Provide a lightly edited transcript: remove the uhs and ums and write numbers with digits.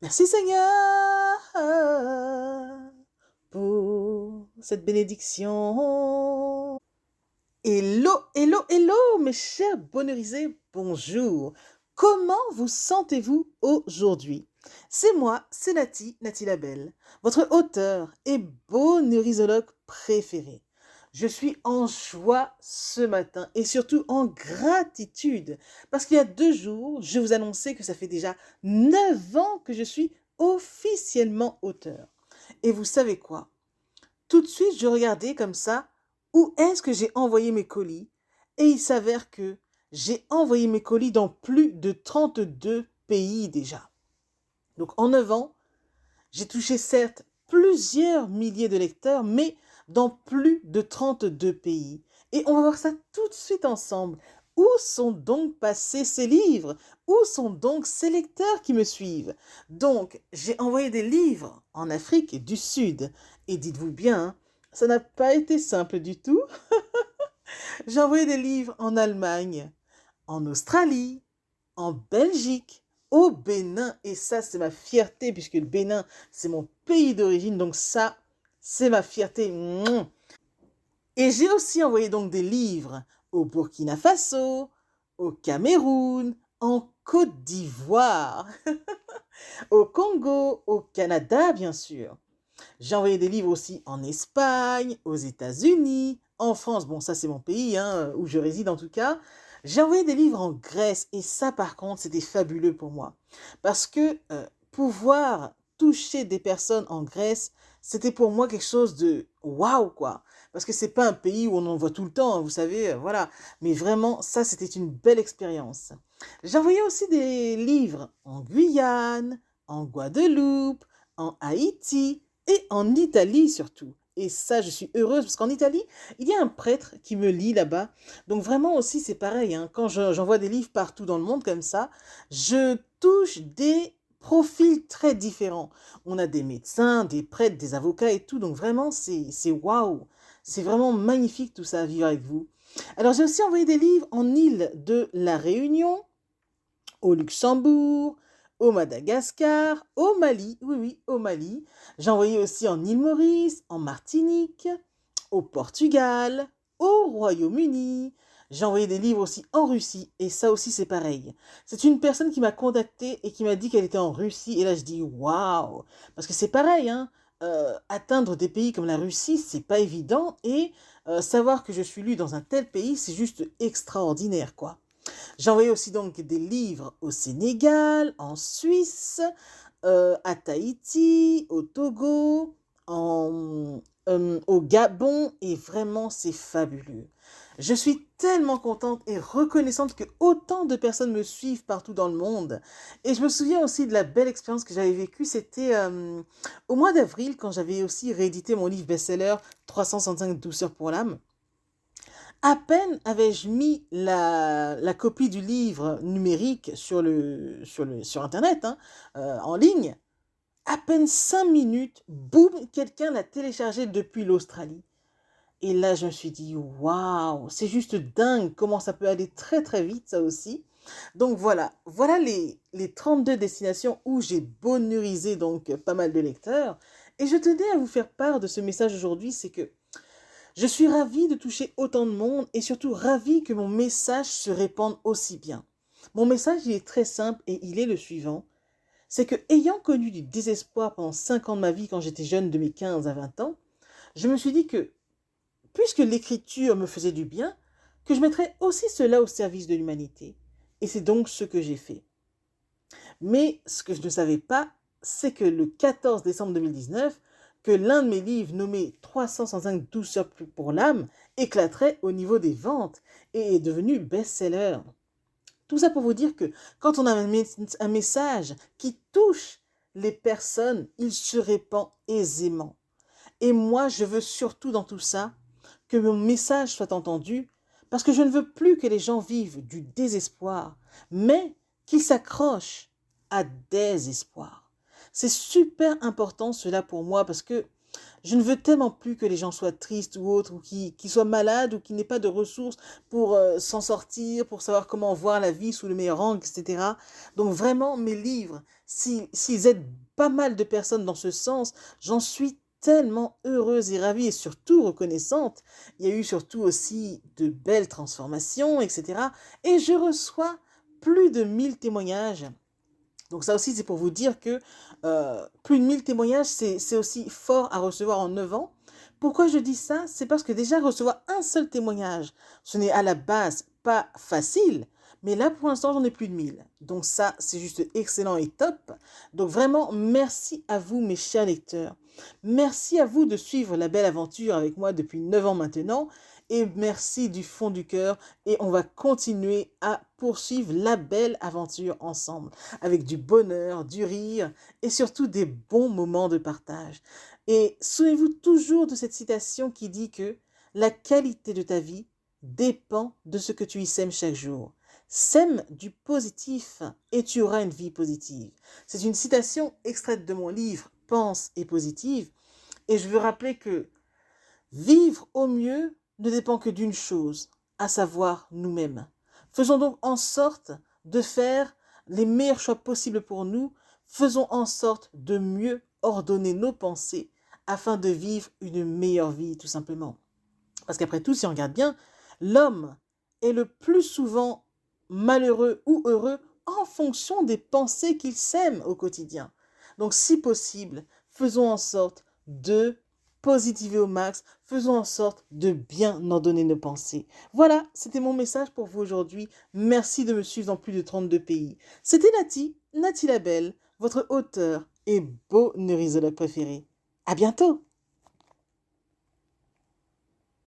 Merci Seigneur pour cette bénédiction. Hello, hello, hello, mes chers bonheurisés, bonjour. Comment vous sentez-vous aujourd'hui? C'est moi, c'est Nati Labelle, votre auteur et bonheurisologue préféré. Je suis en joie ce matin et surtout en gratitude parce qu'il y a 2 jours, je vous annonçais que ça fait déjà 9 ans que je suis officiellement auteur. Et vous savez quoi? Tout de suite, je regardais comme ça, où est-ce que j'ai envoyé mes colis? Et il s'avère que j'ai envoyé mes colis dans plus de 32 pays déjà. Donc en 9 ans, j'ai touché certes plusieurs milliers de lecteurs, mais dans plus de 32 pays. Et on va voir ça tout de suite ensemble. Où sont donc passés ces livres? Où sont donc ces lecteurs qui me suivent? Donc, j'ai envoyé des livres en Afrique du Sud. Et dites-vous bien, hein, ça n'a pas été simple du tout. J'ai envoyé des livres en Allemagne, en Australie, en Belgique, au Bénin. Et ça, c'est ma fierté, puisque le Bénin, c'est mon pays d'origine. Donc ça, c'est ma fierté. Et j'ai aussi envoyé donc des livres au Burkina Faso, au Cameroun, en Côte d'Ivoire, au Congo, au Canada, bien sûr. J'ai envoyé des livres aussi en Espagne, aux États-Unis, en France. Bon, ça, c'est mon pays, hein, où je réside en tout cas. J'ai envoyé des livres en Grèce et ça, par contre, c'était fabuleux pour moi. Parce que pouvoir toucher des personnes en Grèce, c'était pour moi quelque chose de waouh, quoi. Parce que c'est pas un pays où on en voit tout le temps, hein, vous savez, voilà. Mais vraiment, ça, c'était une belle expérience. J'ai envoyé aussi des livres en Guyane, en Guadeloupe, en Haïti, et en Italie surtout. Et ça, je suis heureuse parce qu'en Italie, il y a un prêtre qui me lit là-bas. Donc vraiment aussi, c'est pareil, hein, quand j'envoie des livres partout dans le monde comme ça, je touche des profils très différents. On a des médecins, des prêtres, des avocats et tout. Donc vraiment, c'est waouh. C'est vraiment magnifique tout ça à vivre avec vous. Alors j'ai aussi envoyé des livres en île de la Réunion, au Luxembourg, au Madagascar, au Mali, oui, oui, au Mali. J'ai envoyé aussi en île Maurice, en Martinique, au Portugal, au Royaume-Uni. J'ai envoyé des livres aussi en Russie, et ça aussi c'est pareil. C'est une personne qui m'a contacté et qui m'a dit qu'elle était en Russie, et là je dis waouh, parce que c'est pareil, hein. Atteindre des pays comme la Russie, c'est pas évident, et savoir que je suis lu dans un tel pays, c'est juste extraordinaire, quoi. J'ai envoyé aussi donc des livres au Sénégal, en Suisse, à Tahiti, au Togo, au Gabon, et vraiment c'est fabuleux. Je suis tellement contente et reconnaissante que autant de personnes me suivent partout dans le monde. Et je me souviens aussi de la belle expérience que j'avais vécue. C'était au mois d'avril quand j'avais aussi réédité mon livre best-seller 365 douceurs pour l'âme. À peine avais-je mis la copie du livre numérique sur Internet, hein, en ligne, à peine 5 minutes, boum, quelqu'un l'a téléchargé depuis l'Australie. Et là, je me suis dit, waouh, c'est juste dingue comment ça peut aller très très vite, ça aussi. Donc voilà, voilà les 32 destinations où j'ai bonheurisé donc pas mal de lecteurs. Et je tenais à vous faire part de ce message aujourd'hui, c'est que je suis ravie de toucher autant de monde et surtout ravie que mon message se répande aussi bien. Mon message, il est très simple et il est le suivant. C'est que, ayant connu du désespoir pendant 5 ans de ma vie quand j'étais jeune, de mes 15 à 20 ans, je me suis dit que, puisque l'écriture me faisait du bien, que je mettrais aussi cela au service de l'humanité. Et c'est donc ce que j'ai fait. Mais ce que je ne savais pas, c'est que le 14 décembre 2019, que l'un de mes livres nommé 365 douceurs pour l'âme éclaterait au niveau des ventes et est devenu best-seller. Tout ça pour vous dire que quand on a un message qui touche les personnes, il se répand aisément. Et moi, je veux surtout dans tout ça que mon message soit entendu parce que je ne veux plus que les gens vivent du désespoir, mais qu'ils s'accrochent à des espoirs. C'est super important cela pour moi parce que Je ne veux tellement plus que les gens soient tristes ou autres, ou qui soient malades, ou qui n'aient pas de ressources pour s'en sortir, pour savoir comment voir la vie sous le meilleur angle, etc. Donc vraiment, mes livres, s'ils aident pas mal de personnes dans ce sens, j'en suis tellement heureuse et ravie et surtout reconnaissante. Il y a eu surtout aussi de belles transformations, etc. Et je reçois plus de 1000 témoignages. Donc ça aussi, c'est pour vous dire que plus de 1000 témoignages, c'est aussi fort à recevoir en 9 ans. Pourquoi je dis ça? C'est parce que déjà recevoir un seul témoignage, ce n'est à la base pas facile, mais là pour l'instant j'en ai plus de 1000. Donc ça, c'est juste excellent et top. Donc vraiment, merci à vous mes chers lecteurs. Merci à vous de suivre la belle aventure avec moi depuis 9 ans maintenant. Et merci du fond du cœur. Et on va continuer à poursuivre la belle aventure ensemble avec du bonheur, du rire et surtout des bons moments de partage. Et souvenez-vous toujours de cette citation qui dit que la qualité de ta vie dépend de ce que tu y sèmes chaque jour. Sème du positif et tu auras une vie positive. C'est une citation extraite de mon livre Pense et positive. Et je veux rappeler que vivre au mieux ne dépend que d'une chose, à savoir nous-mêmes. Faisons donc en sorte de faire les meilleurs choix possibles pour nous. Faisons en sorte de mieux ordonner nos pensées afin de vivre une meilleure vie, tout simplement. Parce qu'après tout, si on regarde bien, l'homme est le plus souvent malheureux ou heureux en fonction des pensées qu'il sème au quotidien. Donc, si possible, faisons en sorte de positiver au max, faisons en sorte de bien ordonner nos pensées. Voilà, c'était mon message pour vous aujourd'hui. Merci de me suivre dans plus de 32 pays. C'était Nati, Nati la Belle, votre auteur et bonheurisologue préféré. À bientôt!